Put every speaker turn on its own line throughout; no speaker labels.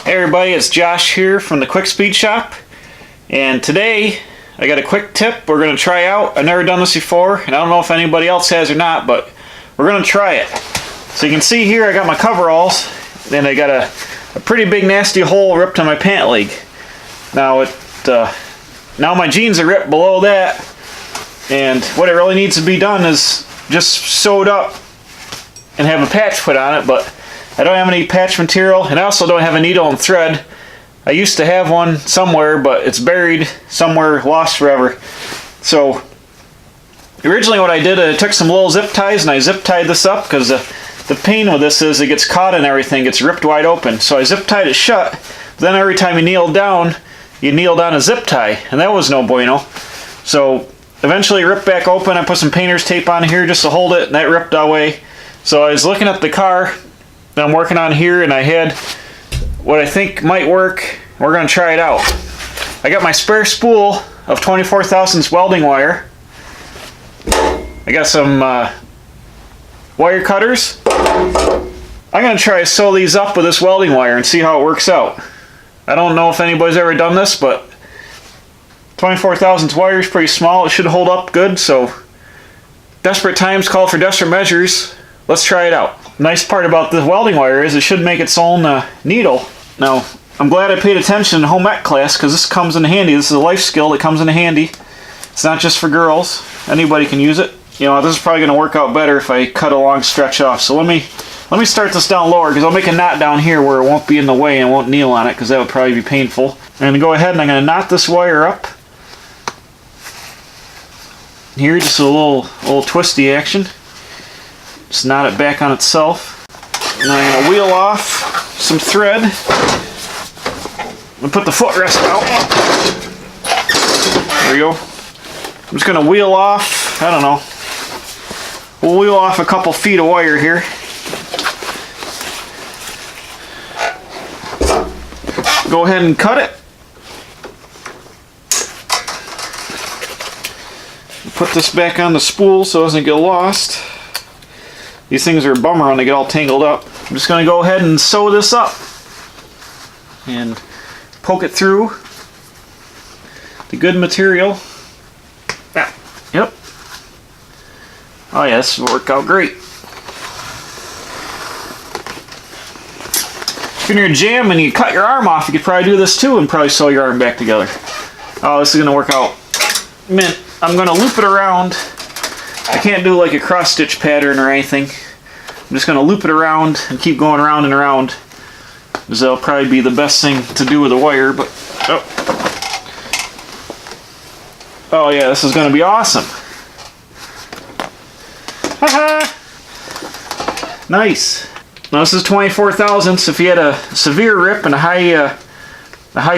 Hey everybody, it's Josh here from the Quick Speed Shop, and today I got a quick tip we're going to try out. I've never done this before, and I don't know if anybody else has or not, but we're going to try it. So you can see here I got my coveralls, and I got a pretty big nasty hole ripped in my pant leg. Now now my jeans are ripped below that, and what it really needs to be done is just sewed up and have a patch put on it, but I don't have any patch material, and I also don't have a needle and thread. I used to have one somewhere, but it's buried somewhere, lost forever. So originally what I did, I took some little zip ties and I zip tied this up, because the pain with this is it gets caught in everything, gets ripped wide open. So I zip tied it shut. Then every time you kneel down a zip tie, and that was no bueno. So eventually it ripped back open. I put some painter's tape on here just to hold it, and that ripped away. So I was looking at the car that I'm working on here, and I had what I think might work. We're going to try it out. I got my spare spool of 24 thousandths welding wire. I got some wire cutters. I'm going to try to sew these up with this welding wire and see how it works out. I don't know if anybody's ever done this, but 24 thousandths wire is pretty small. It should hold up good, so desperate times call for desperate measures. Let's try it out. Nice part about the welding wire is it should make its own needle. Now, I'm glad I paid attention in home ec class, because this comes in handy. This is a life skill that comes in handy. It's not just for girls. Anybody can use it. You know, this is probably going to work out better if I cut a long stretch off. So let me start this down lower, because I'll make a knot down here where it won't be in the way and won't kneel on it, because that would probably be painful. I'm going to go ahead and I'm going to knot this wire up. Here, just a little twisty action. Just knot it back on itself. And I'm going to wheel off some thread. I'm going to put the footrest out. There we go. I'm just going to wheel off, I don't know, we'll wheel off a couple feet of wire here. Go ahead and cut it. Put this back on the spool so it doesn't get lost. These things are a bummer when they get all tangled up. I'm just going to go ahead and sew this up and poke it through the good material. Ah, yep. Oh yeah, this will work out great. If you're in a jam and you cut your arm off, you could probably do this too and probably sew your arm back together. Oh, this is going to work out mint. I'm going to loop it around. I can't do like a cross stitch pattern or anything. I'm just going to loop it around and keep going around and around, because that'll probably be the best thing to do with the wire. But oh yeah, this is going to be awesome. Haha! Nice. Now this is 24 thousandths. If you had a severe rip and a high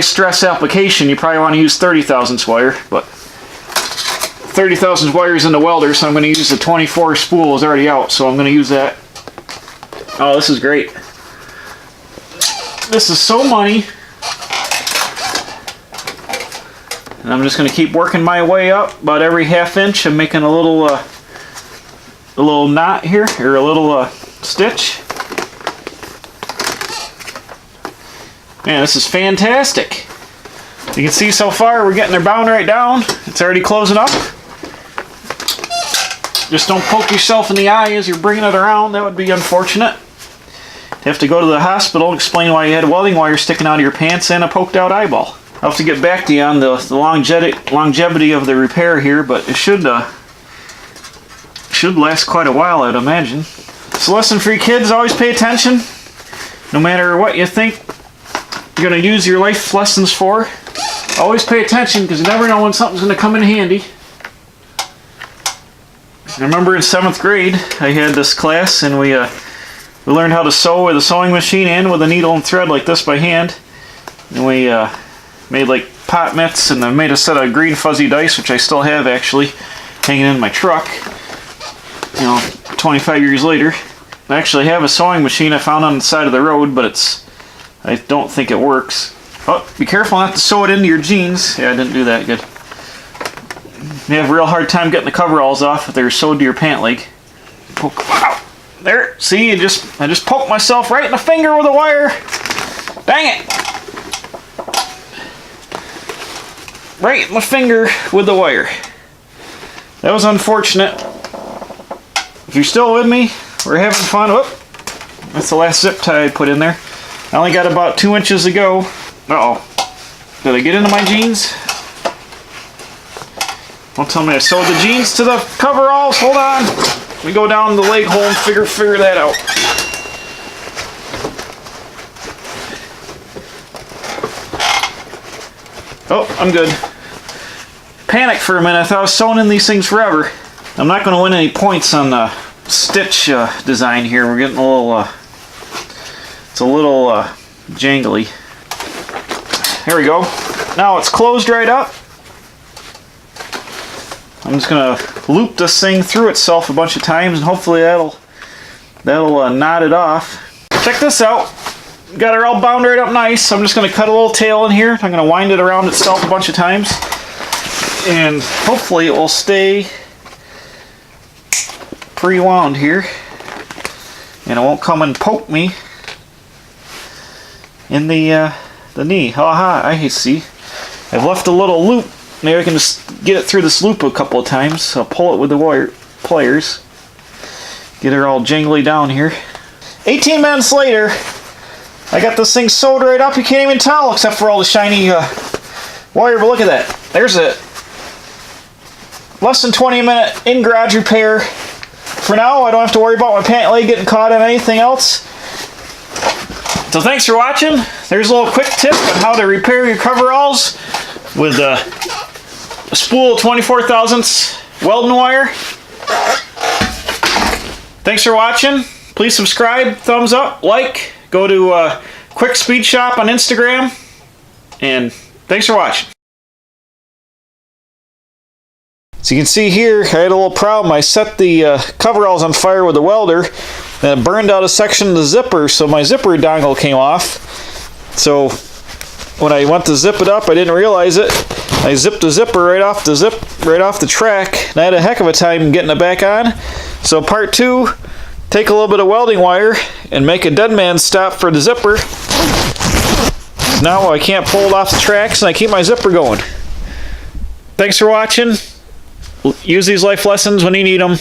stress application, you probably want to use 30 thousandths wire, but 30 thousandths wire is in the welder, so I'm going to use the 24 spool is already out, so I'm going to use that. Oh, this is great. This is so money. And I'm just going to keep working my way up. About every ½ inch, I'm making a little knot here, or a little stitch. Man, this is fantastic. You can see so far we're getting her bound right down. It's already closing up. Just don't poke yourself in the eye as you're bringing it around. That would be unfortunate. You have to go to the hospital and explain why you had welding wire sticking out of your pants and a poked out eyeball. I'll have to get back to you on the longevity of the repair here, but it should last quite a while, I'd imagine. So lesson for you kids, always pay attention. No matter what you think you're going to use your life lessons for, always pay attention, because you never know when something's going to come in handy. I remember in 7th grade I had this class, and we learned how to sew with a sewing machine and with a needle and thread like this by hand. And we made like pot mitts, and I made a set of green fuzzy dice, which I still have actually hanging in my truck, you know, 25 years later. I actually have a sewing machine I found on the side of the road, but I don't think it works. Oh, be careful not to sew it into your jeans. Yeah, I didn't do that good. You have a real hard time getting the coveralls off if they're sewed to your pant leg. Poke. Wow. There. See, I just poked myself right in the finger with a wire. Dang it. right in my finger with the wire. That was unfortunate. If you're still with me, we're having fun. Whoop. That's the last zip tie I put in there. I only got about 2 inches to go. Uh-oh. Did I get into my jeans? Don't tell me I sewed the jeans to the coveralls. Hold on. Let me go down the leg hole and figure that out. Oh, I'm good. Panicked for a minute. I thought I was sewing in these things forever. I'm not going to win any points on the stitch design here. We're getting a little, it's a little jangly. There we go. Now it's closed right up. I'm just going to loop this thing through itself a bunch of times, and hopefully that'll knot it off. Check this out. Got her all bound right up nice. I'm just going to cut a little tail in here. I'm going to wind it around itself a bunch of times, and hopefully it will stay pre-wound here, and it won't come and poke me in the knee. Aha, I see. I've left a little loop. Maybe I can just get it through this loop a couple of times. I'll pull it with the wire pliers. Get her all jangly down here. 18 minutes later, I got this thing sewed right up. You can't even tell except for all the shiny wire, but look at that. There's it. Less than 20-minute in-garage repair. For now, I don't have to worry about my pant leg getting caught on anything else. So thanks for watching. There's a little quick tip on how to repair your coveralls with a spool of 24 thousandths welding wire. Thanks for watching. Please subscribe, thumbs up, like. Go to Quick Speed Shop on Instagram. And thanks for watching. So you can see here, I had a little problem. I set the coveralls on fire with the welder, and it burned out a section of the zipper, so my zipper dongle came off. So when I went to zip it up, I didn't realize it. I zipped the zipper right off the track, and I had a heck of a time getting it back on. So part 2, take a little bit of welding wire and make a dead man stop for the zipper. Now I can't pull it off the tracks, and I keep my zipper going. Thanks for watching. Use these life lessons when you need them.